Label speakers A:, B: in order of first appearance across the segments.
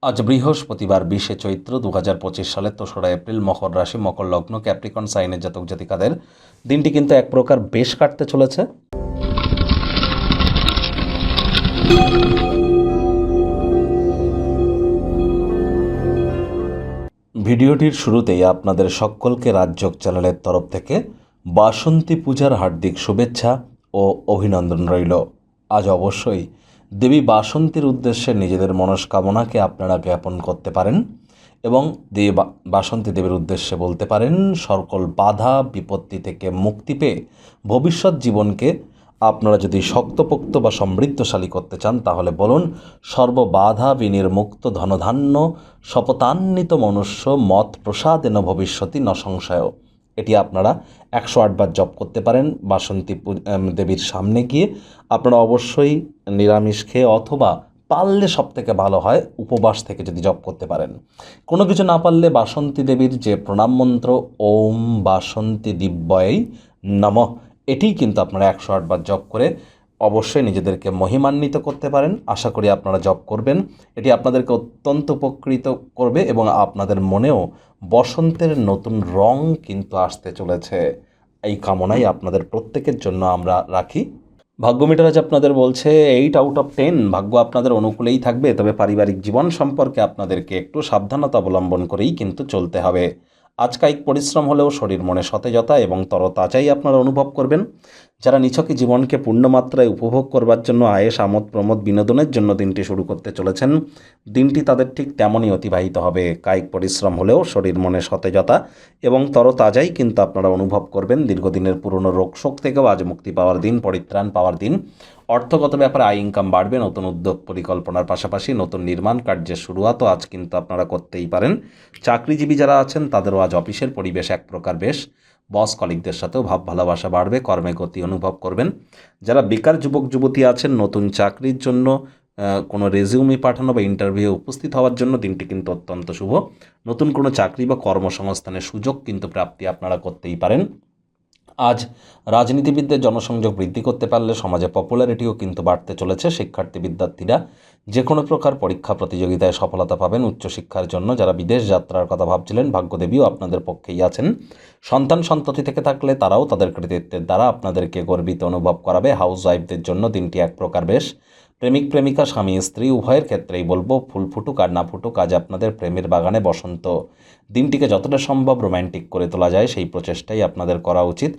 A: আজ বৃহস্পতিবার 20শে চৈত্র 2025 সালের 3রা এপ্রিল, মকর রাশি, মকর লগ্ন, ক্যাপ্রিকন সাইনের জাতক জাতিকাদের দিনটি কিন্তু এক প্রকার বেশ কাটতে চলেছে। ভিডিওটির শুরুতেই আপনাদের সকলকে রাজযোগ চ্যানেলের তরফ থেকে বাসন্তী পূজার হার্দিক শুভেচ্ছা ও অভিনন্দন রইল। আজ অবশ্যই দেবী বাসন্তীর উদ্দেশ্যে নিজেদের মনস্কামনাকে আপনারা জ্ঞাপন করতে পারেন এবং দেবী বাসন্তী দেবীর উদ্দেশ্যে বলতে পারেন, সকল বাধা বিপত্তি থেকে মুক্তি পেয়ে ভবিষ্যৎ জীবনকে আপনারা যদি শক্তপোক্ত বা সমৃদ্ধশালী করতে চান তাহলে বলুন, সর্ববাধা বিনির্মুক্ত ধনধান্য শপথান্বিত মনুষ্য মত প্রসাদেন ভবিষ্যতি ন সংশয়। এটি আপনারা 108 বার জপ করতে পারেন। বাসন্তী দেবীর সামনে গিয়ে আপনারা অবশ্যই নিরামিষ খেয়ে অথবা পারলে সব থেকে ভালো হয় উপবাস থেকে যদি জপ করতে পারেন। কোনো কিছু না পারলে বাসন্তী দেবীর যে প্রণাম মন্ত্র ওম বাসন্তী দিব্যই নমঃ, এটিই কিন্তু আপনারা 108 বার জপ করে অবশ্যই নিজেদেরকে মহিমান্বিত করতে পারেন। আশা করি আপনারা জপ করবেন, এটি আপনাদেরকে অত্যন্ত উপকৃত করবে এবং আপনাদের মনেও বসন্তের নতুন রং কিন্তু আসতে চলেছে। এই কামনাই আপনাদের প্রত্যেকের জন্য আমরা রাখি। ভাগ্য মিটার আজ আপনাদের বলছে 8/10, ভাগ্য আপনাদের অনুকূলেই থাকবে, তবে পারিবারিক জীবন সম্পর্কে আপনাদেরকে একটু সাবধানতা অবলম্বন করেই কিন্তু চলতে হবে। আজ কায়িক পরিশ্রম হলেও শরীর মনে সতেজতা এবং তরতাজাই আপনারা অনুভব করবেন। যারা নিছকই জীবনকে পূর্ণমাত্রায় উপভোগ করবার জন্য আয়েশ আমোদ প্রমোদ বিনোদনের জন্য দিনটি শুরু করতে চলেছেন, দিনটি তাদের ঠিক তেমনই অতিবাহিত হবে। কায়িক পরিশ্রম হলেও শরীর মনে সতেজতা এবং তরতাজাই কিন্তু আপনারা অনুভব করবেন। দীর্ঘদিনের পুরনো রোগশোক থেকেও আজ মুক্তি পাওয়ার দিন, পরিত্রাণ পাওয়ার দিন। অর্থগত ব্যাপারে আয় ইনকাম বাড়বে। নতুন উদ্যোগ পরিকল্পনার পাশাপাশি নতুন নির্মাণ কার্যের শুরুয়াতও আজ কিন্তু আপনারা করতেই পারেন। চাকরিজীবী যারা আছেন তাদেরও আজ অফিসের পরিবেশ এক প্রকার বেশ। বস কলিগদের সাথেও ভাব ভালোবাসা বাড়বে, কর্মে গতি অনুভব করবেন। যারা বেকার যুবক যুবতী আছেন, নতুন চাকরির জন্য কোনো রেজিউমি পাঠানো বা ইন্টারভিউ উপস্থিত হওয়ার জন্য দিনটি কিন্তু অত্যন্ত শুভ। নতুন কোনো চাকরি বা কর্মসংস্থানের সুযোগ কিন্তু প্রাপ্তি আপনারা করতেই পারেন। আজ রাজনীতিবিদদের জনসংযোগ বৃদ্ধি করতে পারলে সমাজে পপুলারিটিও কিন্তু বাড়তে চলেছে। শিক্ষার্থী বিদ্যার্থীরা যে কোনো প্রকার পরীক্ষা প্রতিযোগিতায় সফলতা পাবেন। উচ্চশিক্ষার জন্য যারা বিদেশ যাত্রার কথা ভাবছিলেন, ভাগ্যদেবীও আপনাদের পক্ষেই আছেন। সন্তান সন্ততি থেকে থাকলে তারাও তাদের কৃতিত্বের দ্বারা আপনাদেরকে গর্বিত অনুভব করাবে। হাউস ওয়াইফদের জন্য দিনটি এক প্রকার বেশ। প্রেমিক প্রেমিকা স্বামী স্ত্রী উভয়ের ক্ষেত্রেই বলবো, ফুল ফুটুক আর না ফুটুক, আজ আপনাদের প্রেমের বাগানে বসন্ত। দিনটিকে যতটা সম্ভব রোম্যান্টিক করে তোলা যায় সেই প্রচেষ্টাই আপনাদের করা উচিত।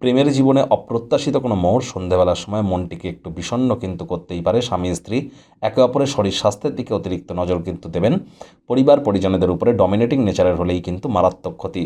A: প্রেমের জীবনে অপ্রত্যাশিত কোনো মোড় সন্ধ্যেবেলার সময় মনটিকে একটু বিষণ্ণ কিন্তু করতেই পারে। স্বামী স্ত্রী একে অপরের শরীর স্বাস্থ্যের দিকে অতিরিক্ত নজর কিন্তু দেবেন। পরিবার পরিজনদের উপরে ডমিনেটিং নেচারের হলেই কিন্তু মারাত্মক ক্ষতি।